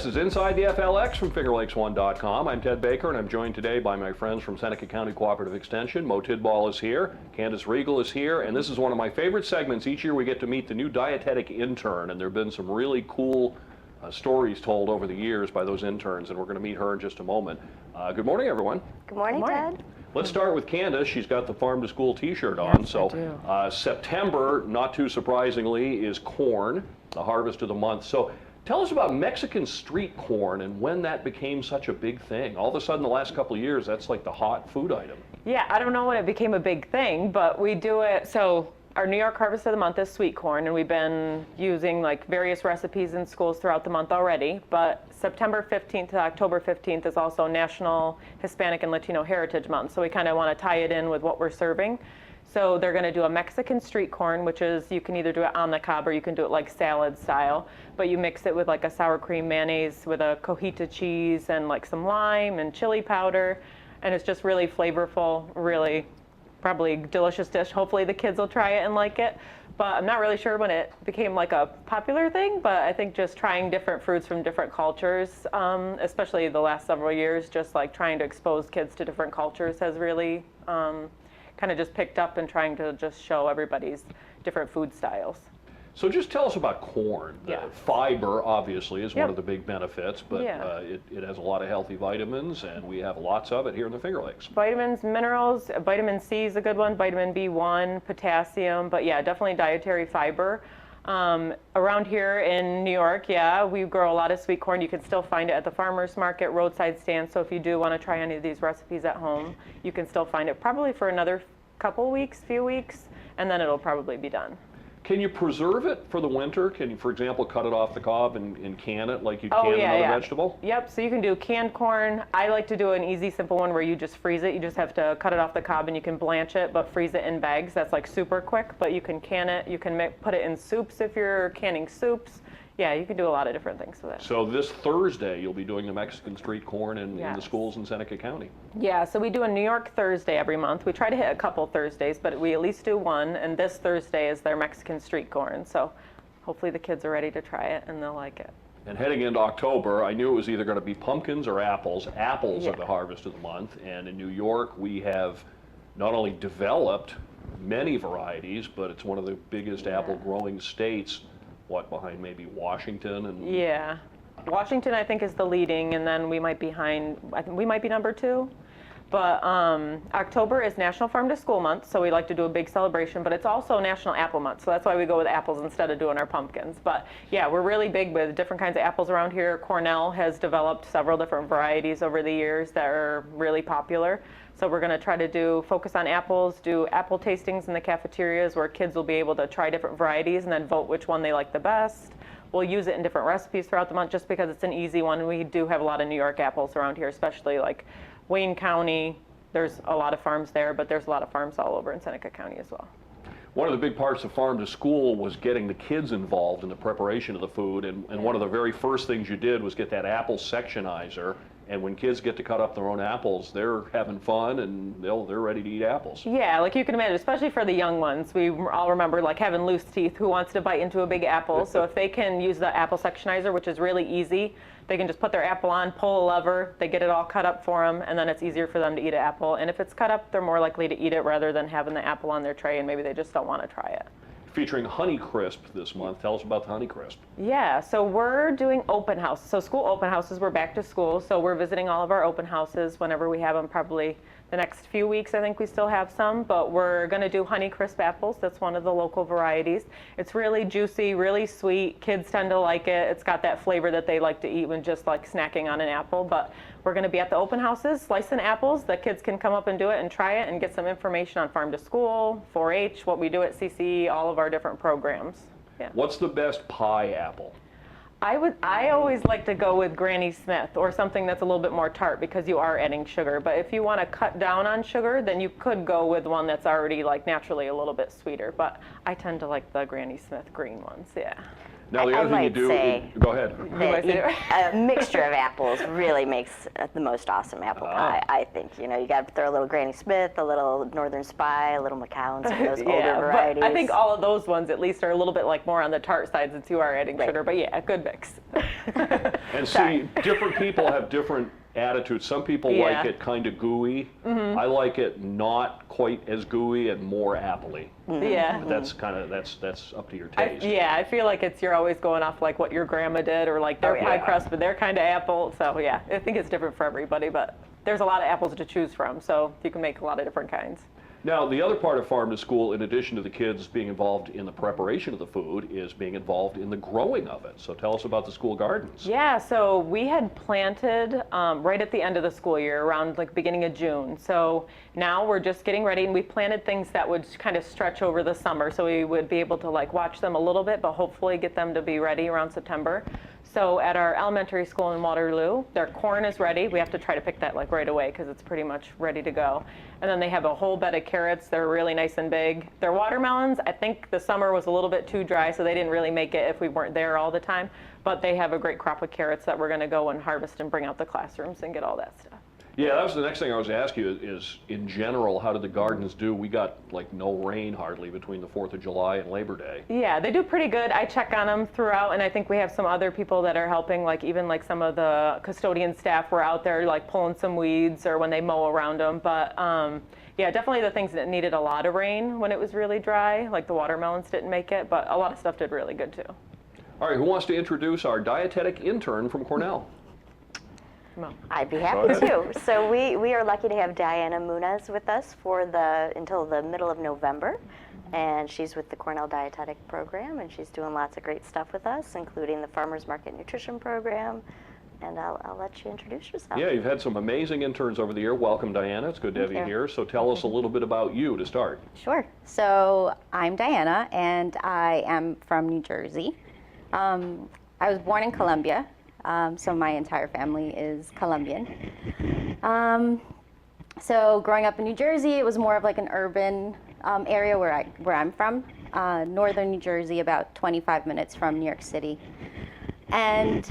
This is Inside the FLX from FingerLakes1.com. I'm Ted Baker, and I'm joined today by my friends from Seneca County Cooperative Extension. Mo Tidball is here, Candace Riegel is here, and this is one of my favorite segments. Each year we get to meet the new dietetic intern, and there have been some really cool stories told over the years by those interns, and we're going to meet her in just a moment. Good morning, everyone. Good morning, Ted. Let's start with Candace. She's got the Farm to School t-shirt on. Yes, so September, not too surprisingly, is corn, the harvest of the month. So tell us about Mexican street corn and when that became such a big thing. All of a sudden, the last couple of years, that's like the hot food item. Yeah, I don't know when it became a big thing, but we do it. So our New York harvest of the month is sweet corn, and we've been using like various recipes in schools throughout the month already. But September 15th to October 15th is also National Hispanic and Latino Heritage Month. So we kind of want to tie it in with what we're serving. So they're going to do a Mexican street corn, which is, you can either do it on the cob or you can do it like salad style. But you mix it with like a sour cream mayonnaise with a cojita cheese and like some lime and chili powder. And it's just really flavorful, really probably delicious dish. Hopefully the kids will try it and like it. But I'm not really sure when it became like a popular thing, but I think just trying different fruits from different cultures, especially the last several years, just like trying to expose kids to different cultures has really kind of just picked up, and trying to just show everybody's different food styles. So just tell us about corn. Yeah. Fiber, obviously, is one Yep. of the big benefits, but Yeah. it has a lot of healthy vitamins, and we have lots of it here in the Finger Lakes. Vitamins, minerals, vitamin C is a good one, vitamin B1, potassium, but yeah, definitely dietary fiber. Around here in New York, yeah, we grow a lot of sweet corn. You can still find it at the farmer's market, roadside stands, so if you do want to try any of these recipes at home, you can still find it probably for another few weeks, and then it'll probably be done. Can you preserve it for the winter? Can you, for example, cut it off the cob and can it like you can another vegetable? Yep, so you can do canned corn. I like to do an easy, simple one where you just freeze it. You just have to cut it off the cob and you can blanch it, but freeze it in bags. That's like super quick, but you can can it. You can put it in soups if you're canning soups. Yeah, you can do a lot of different things with it. So this Thursday, you'll be doing the Mexican street corn in the Yes. schools in Seneca County. Yeah, so we do a New York Thursday every month. We try to hit a couple Thursdays, but we at least do one, and this Thursday is their Mexican street corn. So hopefully the kids are ready to try it and they'll like it. And heading into October, I knew it was either going to be pumpkins or apples. Apples Yeah. are the harvest of the month, and in New York, we have not only developed many varieties, but it's one of the biggest apple growing states. What, behind maybe Washington and Yeah, Washington I think is the leading, and then we might be behind. I think we might be number 2. But October is National Farm to School Month, so we like to do a big celebration. But it's also National Apple Month, so that's why we go with apples instead of doing our pumpkins. But yeah, we're really big with different kinds of apples around here. Cornell has developed several different varieties over the years that are really popular. So we're going to try to focus on apples, do apple tastings in the cafeterias where kids will be able to try different varieties and then vote which one they like the best. We'll use it in different recipes throughout the month just because it's an easy one. We do have a lot of New York apples around here, especially like Wayne County. There's a lot of farms there, but there's a lot of farms all over in Seneca County as well. one of the big parts of Farm to School was getting the kids involved in the preparation of the food, and one of the very first things you did was get that apple sectionizer. And when kids get to cut up their own apples, they're having fun and they're ready to eat apples. Yeah, like you can imagine, especially for the young ones. We all remember like having loose teeth. Who wants to bite into a big apple? So if they can use the apple sectionizer, which is really easy, they can just put their apple on, pull a lever, they get it all cut up for them, and then it's easier for them to eat an apple. And if it's cut up, they're more likely to eat it rather than having the apple on their tray and maybe they just don't want to try it. Featuring Honey Crisp this month. Tell us about the Honey Crisp. Yeah, so we're doing open house. So school open houses, we're back to school. So we're visiting all of our open houses whenever we have them, probably the next few weeks. I think we still have some, but we're going to do Honey Crisp apples. That's one of the local varieties. It's really juicy, really sweet. Kids tend to like it. It's got that flavor that they like to eat when just like snacking on an apple. But we're going to be at the open houses, slicing apples. The kids can come up and do it and try it and get some information on Farm to School, 4-H, what we do at CCE, all of our different programs. Yeah. What's the best pie apple? I always like to go with Granny Smith or something that's a little bit more tart because you are adding sugar. But if you want to cut down on sugar, then you could go with one that's already like naturally a little bit sweeter. But I tend to like the Granny Smith green ones, yeah. Now, the I other thing you might do, say go ahead. that a mixture of apples really makes the most awesome apple pie, I think. You know, you got to throw a little Granny Smith, a little Northern Spy, a little Macallan, some of those older varieties. But I think all of those ones at least are a little bit like more on the tart side since you are adding Right. sugar. But yeah, good mix. And see, different people have different attitudes. Some people like it kind of gooey. I like it not quite as gooey and more appley. Yeah. But that's up to your taste. I feel like you're always going off like what your grandma did or like their pie crust, but they're kind of apple. So yeah, I think it's different for everybody, but there's a lot of apples to choose from, so you can make a lot of different kinds. Now, the other part of Farm to School, in addition to the kids being involved in the preparation of the food, is being involved in the growing of it. So tell us about the school gardens. Yeah, so we had planted right at the end of the school year, around like beginning of June. So now we're just getting ready, and we planted things that would kind of stretch over the summer, so we would be able to like watch them a little bit, but hopefully get them to be ready around September. So at our elementary school in Waterloo, their corn is ready. We have to try to pick that like right away because it's pretty much ready to go. And then they have a whole bed of carrots. They're really nice and big. Their watermelons, I think the summer was a little bit too dry, so they didn't really make it if we weren't there all the time. But they have a great crop of carrots that we're going to go and harvest and bring out the classrooms and get all that stuff. Yeah, that was the next thing I was asking you is, in general, how did the gardens do? We got like no rain hardly between the 4th of July and Labor Day. Yeah, they do pretty good. I check on them throughout, and I think we have some other people that are helping, like even like some of the custodian staff were out there like pulling some weeds or when they mow around them. But yeah, definitely the things that needed a lot of rain when it was really dry, like the watermelons didn't make it, but a lot of stuff did really good too. All right, who wants to introduce our dietetic intern from Cornell? I'd be happy to. So we are lucky to have Diana Munoz with us for until the middle of November. And she's with the Cornell Dietetic Program, and she's doing lots of great stuff with us, including the Farmers Market Nutrition Program. And I'll let you introduce yourself. Yeah, you've had some amazing interns over the year. Welcome, Diana. It's good to have you here. So tell us a little bit about you to start. Sure. So I'm Diana, and I am from New Jersey. I was born in Colombia. So my entire family is Colombian. So growing up in New Jersey, it was more of like an urban area where I'm from. Northern New Jersey, about 25 minutes from New York City. And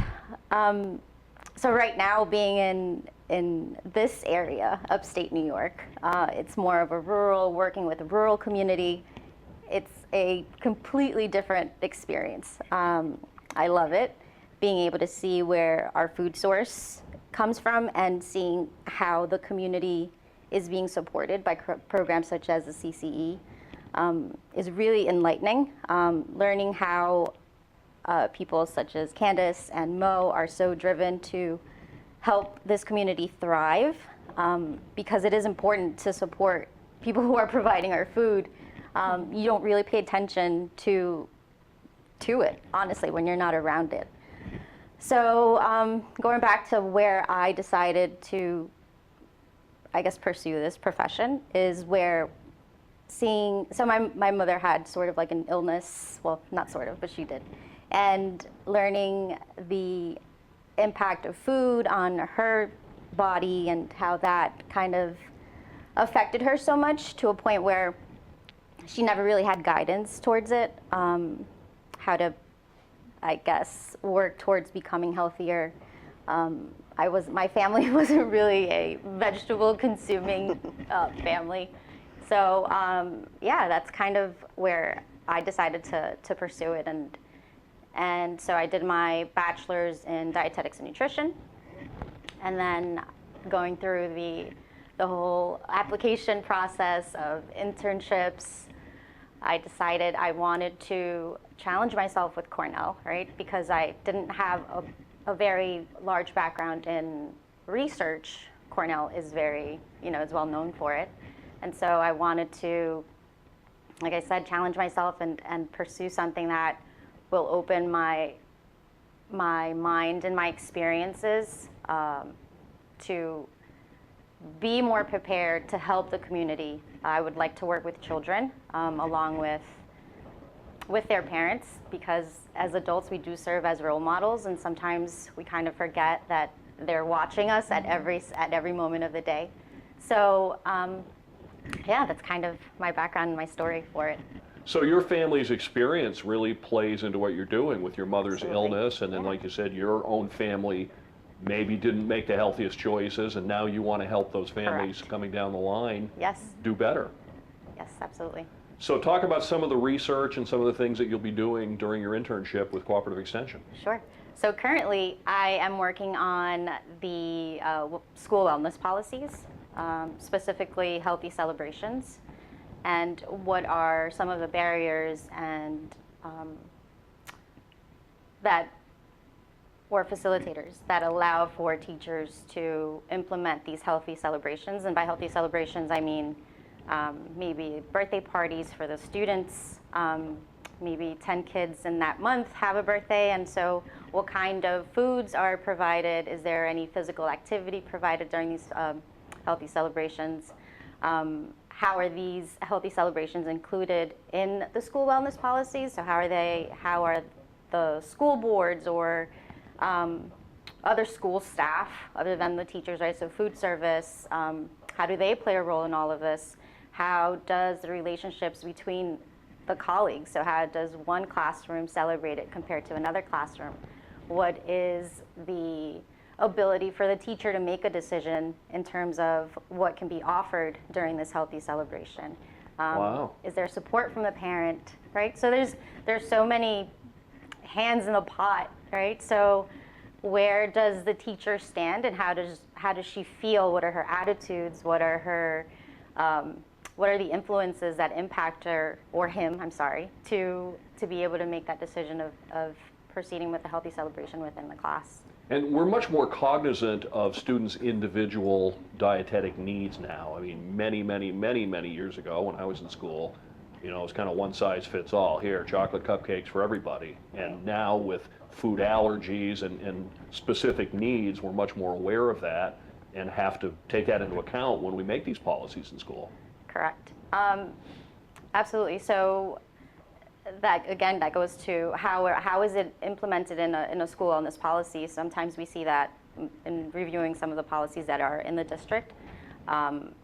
so right now, being in this area, upstate New York, it's more of a working with a rural community. It's a completely different experience. I love it. Being able to see where our food source comes from and seeing how the community is being supported by programs such as the CCE is really enlightening. Learning how people such as Candace and Mo are so driven to help this community thrive, because it is important to support people who are providing our food. You don't really pay attention to it, honestly, when you're not around it. So going back to where I decided to, I guess, pursue this profession is where so my mother had sort of like an illness, well, not sort of, but she did. And learning the impact of food on her body and how that kind of affected her so much to a point where she never really had guidance towards it, how to, I guess, work towards becoming healthier. My family wasn't really a vegetable consuming family. So yeah, that's kind of where I decided to pursue it. And so I did my bachelor's in dietetics and nutrition, and then going through the whole application process of internships, I decided I wanted to challenge myself with Cornell, right? Because I didn't have a very large background in research. Cornell is is well known for it. And so I wanted to, like I said, challenge myself and pursue something that will open my mind and my experiences to be more prepared to help the community. I would like to work with children along with their parents, because as adults we do serve as role models, and sometimes we kind of forget that they're watching us at every moment of the day. So yeah, that's kind of my background and my story for it. So your family's experience really plays into what you're doing with your mother's Absolutely. illness, and then, like you said, your own family maybe didn't make the healthiest choices, and now you want to help those families Correct. coming down the line Yes, do better. yes, absolutely. So talk about some of the research and some of the things that you'll be doing during your internship with Cooperative Extension. Sure. So currently, I am working on the school wellness policies, specifically healthy celebrations, and what are some of the barriers and or facilitators that allow for teachers to implement these healthy celebrations. And by healthy celebrations, I mean maybe birthday parties for the students, maybe 10 kids in that month have a birthday, and so what kind of foods are provided? Is there any physical activity provided during these healthy celebrations? How are these healthy celebrations included in the school wellness policies? So how are the school boards or other school staff, other than the teachers, right? So food service, how do they play a role in all of this? How does the relationships between the colleagues, so how does one classroom celebrate it compared to another classroom? What is the ability for the teacher to make a decision in terms of what can be offered during this healthy celebration? Wow. Is there support from the parent, right? So there's so many hands in the pot, right? So where does the teacher stand, and how does she feel? What are her attitudes? What are the influences that impact her or him? I'm sorry, to be able to make that decision of proceeding with a healthy celebration within the class. And we're much more cognizant of students' individual dietetic needs now. I mean, many years ago when I was in school, you know, it was kind of one size fits all. Here, chocolate cupcakes for everybody. And now with food allergies and specific needs, we're much more aware of that and have to take that into account when we make these policies in school. Correct. Absolutely. So that goes to how is it implemented in a school wellness policy. Sometimes we see that in reviewing some of the policies that are in the district.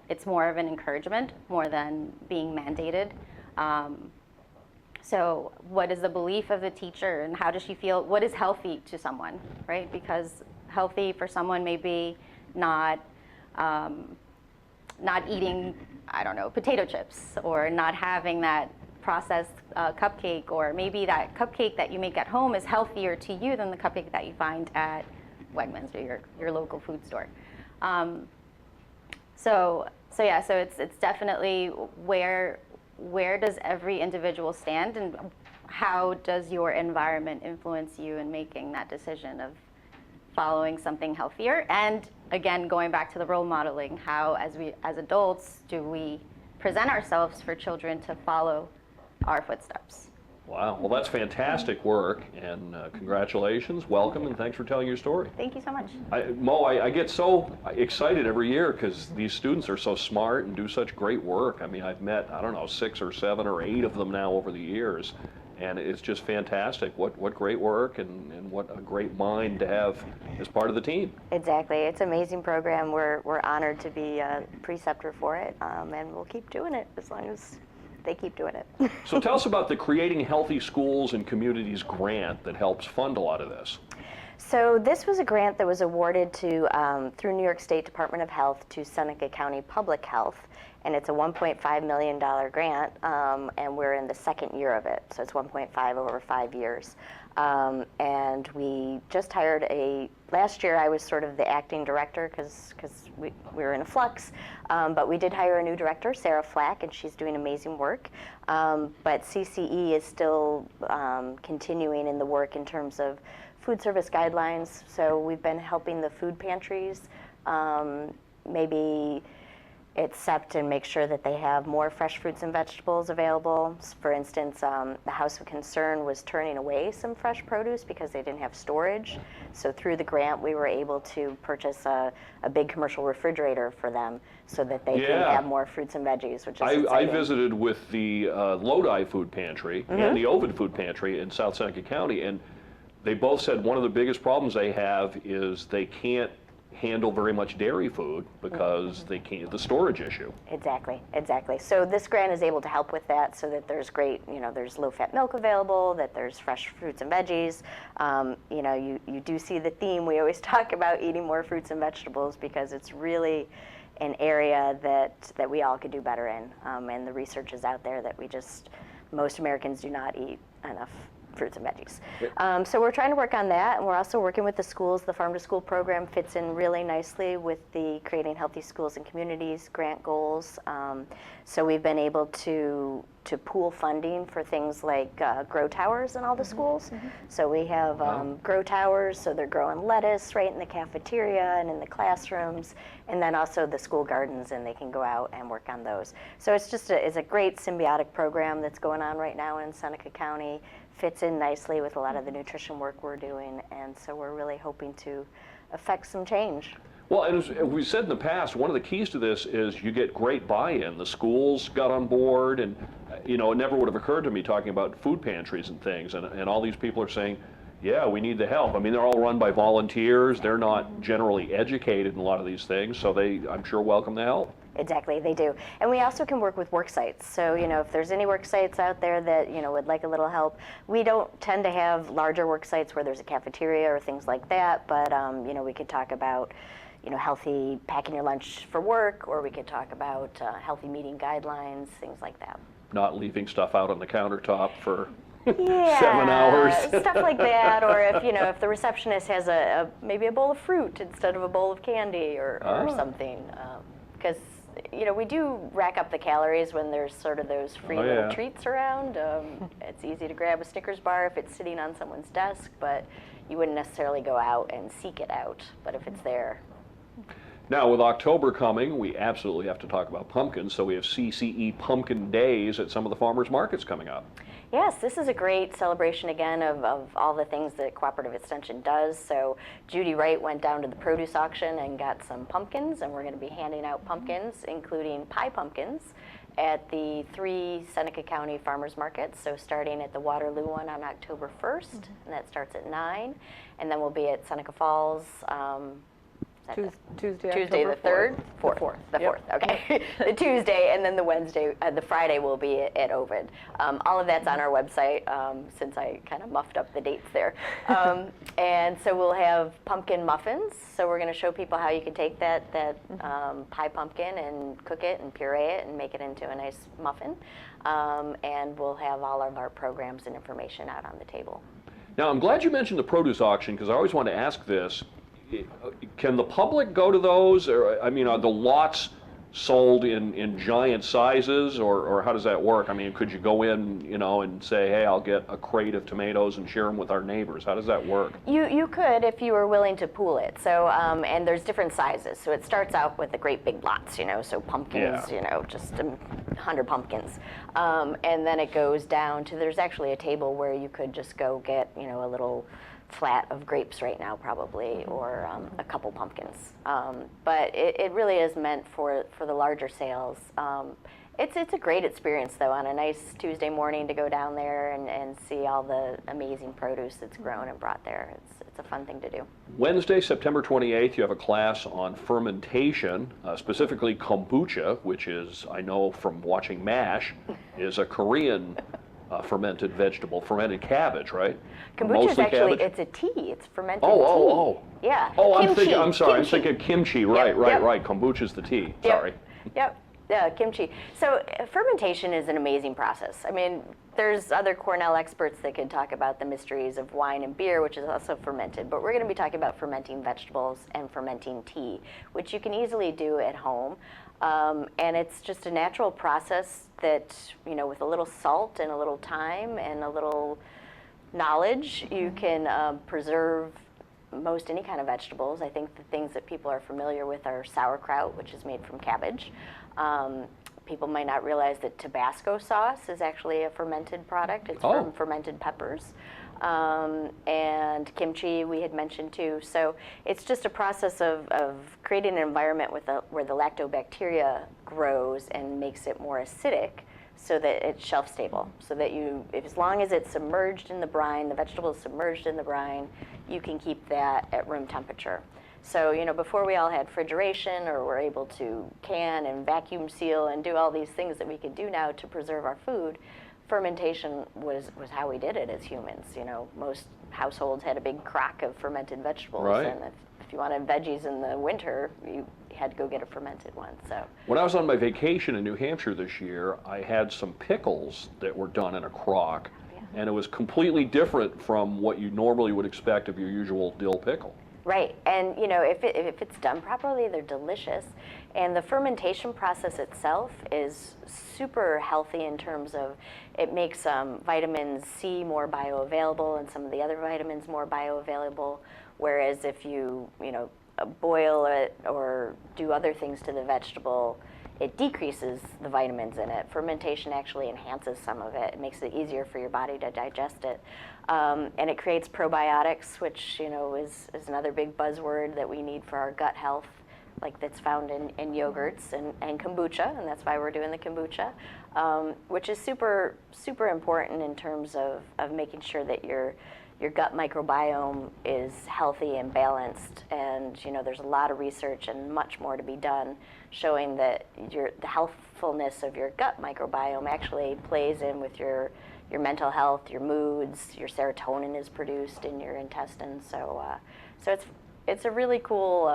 It's more of an encouragement more than being mandated. So what is the belief of the teacher, and how does she feel? What is healthy to someone, right? Because healthy for someone may be not eating, I don't know, potato chips, or not having that processed cupcake, or maybe that cupcake that you make at home is healthier to you than the cupcake that you find at Wegmans or your local food store. So it's definitely where does every individual stand, and how does your environment influence you in making that decision of following something healthier? And again, going back to the role modeling, how as adults do we present ourselves for children to follow our footsteps? Wow, well, that's fantastic work, and congratulations, welcome, and thanks for telling your story. Thank you so much. Mo, I get so excited every year because these students are so smart and do such great work. I mean, I've met, I don't know, 6 or 7 or 8 of them now over the years, and it's just fantastic. What great work, and what a great mind to have as part of the team. Exactly. It's an amazing program. We're honored to be a preceptor for it, and we'll keep doing it as long as they keep doing it. So tell us about the Creating Healthy Schools and Communities grant that helps fund a lot of this. So this was a grant that was awarded to through New York State Department of Health to Seneca County Public Health, and it's a $1.5 million grant, and we're in the second year of it, so it's 1.5 over 5 years. And we just hired last year I was sort of the acting director because we were in a flux, but we did hire a new director, Sarah Flack, and she's doing amazing work. But CCE is still continuing in the work in terms of food service guidelines, so we've been helping the food pantries maybe accept and make sure that they have more fresh fruits and vegetables available. For instance, the House of Concern was turning away some fresh produce because they didn't have storage. So through the grant, we were able to purchase a big commercial refrigerator for them so that they can have more fruits and veggies, which is I exciting. visited with the Lodi Food Pantry and the Ovid Food Pantry in South Seneca County, and they both said one of the biggest problems they have is they can't handle very much dairy food because they can't, the storage issue. Exactly, exactly. So this grant is able to help with that, so that there's great, there's low-fat milk available, that there's fresh fruits and veggies. You do see the theme. We always talk about eating more fruits and vegetables because it's really an area that we all could do better in. And the research is out there that most Americans do not eat enough fruits and veggies. So we're trying to work on that, and we're also working with the schools. The Farm to School program fits in really nicely with the Creating Healthy Schools and Communities grant goals. So we've been able to pool funding for things like grow towers in all the schools. So we have grow towers, so they're growing lettuce right in the cafeteria and in the classrooms, and then also the school gardens, and they can go out and work on those. So it's just it's a great symbiotic program that's going on right now in Seneca County. Fits in nicely with a lot of the nutrition work we're doing, and so we're really hoping to affect some change. Well, and as we said in the past, one of the keys to this is you get great buy-in. The schools got on board, and it never would have occurred to me talking about food pantries and things, and all these people are saying, yeah, we need the help. I mean, they're all run by volunteers. They're not generally educated in a lot of these things, so they, I'm sure, welcome the help. Exactly, they do. And we also can work with work sites. So, if there's any work sites out there that, would like a little help, we don't tend to have larger work sites where there's a cafeteria or things like that, but, we could talk about, healthy packing your lunch for work, or we could talk about healthy meeting guidelines, things like that. Not leaving stuff out on the countertop for yeah, 7 hours. Stuff like that, or if the receptionist has maybe a bowl of fruit instead of a bowl of candy or something, because we do rack up the calories when there's sort of those free little treats around. It's easy to grab a Snickers bar if it's sitting on someone's desk, but you wouldn't necessarily go out and seek it out, but if it's there. Now, with October coming, we absolutely have to talk about pumpkins, so we have CCE Pumpkin Days at some of the farmers markets coming up. Yes, this is a great celebration again of all the things that Cooperative Extension does. So Judy Wright went down to the produce auction and got some pumpkins, and we're going to be handing out pumpkins, including pie pumpkins, at the 3 Seneca County farmers markets. So starting at the Waterloo one on October 1st, and that starts at 9, and then we'll be at Seneca Falls. Tuesday the 3rd? 4th. The 4th, okay. The Tuesday, and then the Friday will be at Ovid. All of that's on our website, since I kind of muffed up the dates there. And so we'll have pumpkin muffins. So we're going to show people how you can take that pie pumpkin and cook it and puree it and make it into a nice muffin. And we'll have all of our programs and information out on the table. Now, I'm glad you mentioned the produce auction, because I always want to ask this. Can the public go to those, or I mean, are the lots sold in giant sizes, or how does that work? I mean, could you go in, and say, hey, I'll get a crate of tomatoes and share them with our neighbors? How does that work? You could, if you were willing to pool it. So, and there's different sizes. So it starts out with the great big lots, so pumpkins, just 100 pumpkins. And then it goes down to, there's actually a table where you could just go get, a little flat of grapes right now probably, or a couple pumpkins. But it really is meant for the larger sales. It's a great experience though, on a nice Tuesday morning to go down there and see all the amazing produce that's grown and brought there. It's a fun thing to do. Wednesday, September 28th, you have a class on fermentation, specifically kombucha, which is, I know from watching MASH, is a Korean fermented vegetable, fermented cabbage, right? Kombucha is actually, cabbage? It's a tea. It's fermented tea. Oh. Yeah. Oh, I'm thinking kimchi. Right. Kombucha's the tea. Sorry. Yep. Yeah, kimchi. So fermentation is an amazing process. I mean, there's other Cornell experts that could talk about the mysteries of wine and beer, which is also fermented, but we're going to be talking about fermenting vegetables and fermenting tea, which you can easily do at home. And it's just a natural process that, with a little salt and a little thyme and a little knowledge, you can preserve most any kind of vegetables. I think the things that people are familiar with are sauerkraut, which is made from cabbage. People might not realize that Tabasco sauce is actually a fermented product. It's from fermented peppers. And kimchi we had mentioned too. So it's just a process of creating an environment where the lactobacteria grows and makes it more acidic, so that it's shelf stable. So that as long as it's submerged in the brine, the vegetable is submerged in the brine, you can keep that at room temperature. So, before we all had refrigeration or were able to can and vacuum seal and do all these things that we could do now to preserve our food, fermentation was how we did it as humans. Most households had a big crock of fermented vegetables, Right. and if you wanted veggies in the winter, you had to go get a fermented one. So When I was on my vacation in New Hampshire this year, I had some pickles that were done in a crock, and it was completely different from what you normally would expect of your usual dill pickle. right, and if it's done properly, they're delicious, and the fermentation process itself is super healthy in terms of it makes vitamin C more bioavailable and some of the other vitamins more bioavailable. Whereas if you boil it or do other things to the vegetable, it decreases the vitamins in it. Fermentation actually enhances some of it. It makes it easier for your body to digest it. And it creates probiotics, which is another big buzzword that we need for our gut health, like that's found in yogurts and kombucha, and that's why we're doing the kombucha, which is super, super important in terms of making sure that your gut microbiome is healthy and balanced. And there's a lot of research and much more to be done showing that the healthfulness of your gut microbiome actually plays in with your mental health, your moods, your serotonin is produced in your intestines. So it's a really cool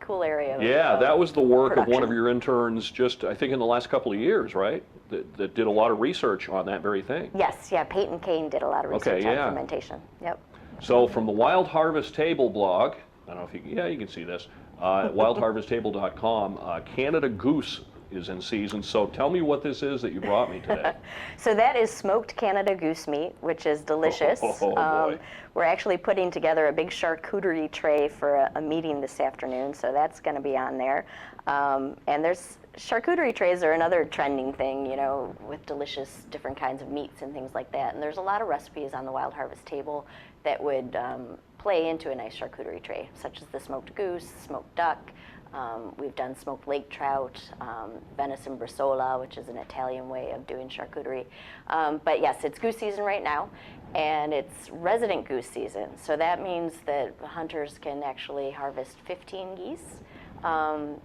area. Yeah, that was the work of one of production. your interns just, I think, in the last couple of years, right? That did a lot of research on that very thing. Yes, yeah, Peyton Kane did a lot of research on fermentation. Yep. So from the Wild Harvest Table blog, I don't know if you can see this, wildharvesttable.com, Canada Goose is in season. So tell me what this is that you brought me today. So that is smoked Canada goose meat, which is delicious. Boy. We're actually putting together a big charcuterie tray for a meeting this afternoon, so that's going to be on there. And there's charcuterie trays are another trending thing, with delicious different kinds of meats and things like that. And there's a lot of recipes on the Wild Harvest table that would play into a nice charcuterie tray, such as the smoked goose, smoked duck. We've done smoked lake trout, venison bresaola, which is an Italian way of doing charcuterie. But yes, it's goose season right now, and it's resident goose season. So that means that hunters can actually harvest 15 geese. And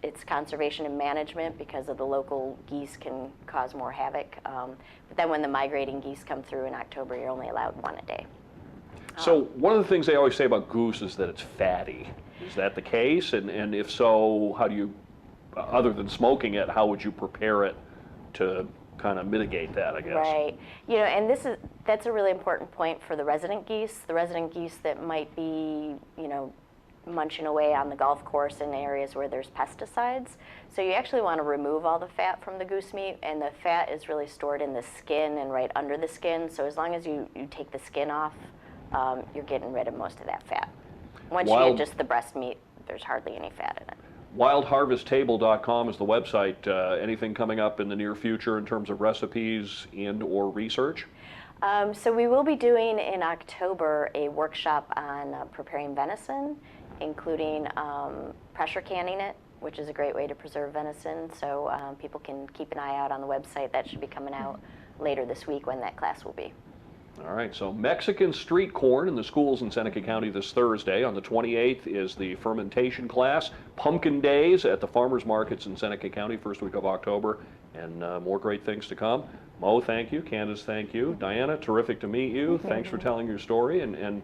it's conservation and management because of the local geese can cause more havoc. But then when the migrating geese come through in October, you're only allowed one a day. So one of the things they always say about goose is that it's fatty. Is that the case? And if so, how do you, other than smoking it, how would you prepare it to kind of mitigate that, I guess? Right. And that's a really important point for the resident geese. The resident geese that might be, munching away on the golf course in areas where there's pesticides. So you actually want to remove all the fat from the goose meat, and the fat is really stored in the skin and right under the skin. So as long as you take the skin off, you're getting rid of most of that fat. Once you get just the breast meat, there's hardly any fat in it. Wildharvesttable.com is the website. Anything coming up in the near future in terms of recipes and or research? So we will be doing in October a workshop on preparing venison, including pressure canning it, which is a great way to preserve venison. So people can keep an eye out on the website. That should be coming out later this week when that class will be. All right, so Mexican street corn in the schools in Seneca County this Thursday. On the 28th is the fermentation class. Pumpkin days at the farmers markets in Seneca County, first week of October, and more great things to come. Mo, thank you. Candace, thank you. Diana, terrific to meet you. Thanks for telling your story, and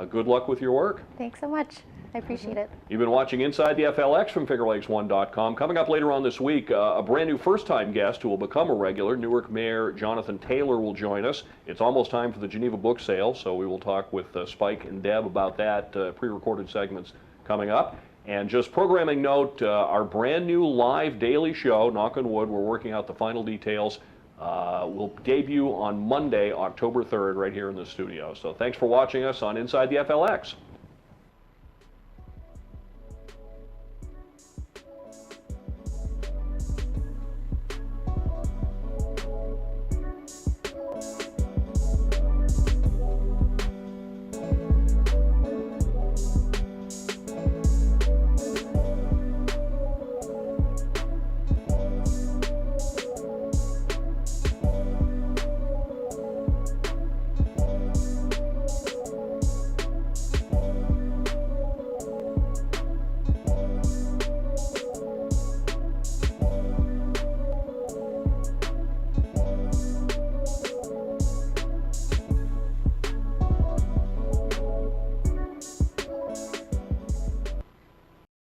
good luck with your work. Thanks so much. I appreciate it. You've been watching Inside the FLX from FingerLakes1.com. Coming up later on this week, a brand new first-time guest who will become a regular. Newark Mayor Jonathan Taylor will join us. It's almost time for the Geneva book sale, so we will talk with Spike and Deb about that. Pre-recorded segments coming up. And just programming note, our brand new live daily show, knock on wood, we're working out the final details, will debut on Monday, October 3rd, right here in the studio. So thanks for watching us on Inside the FLX.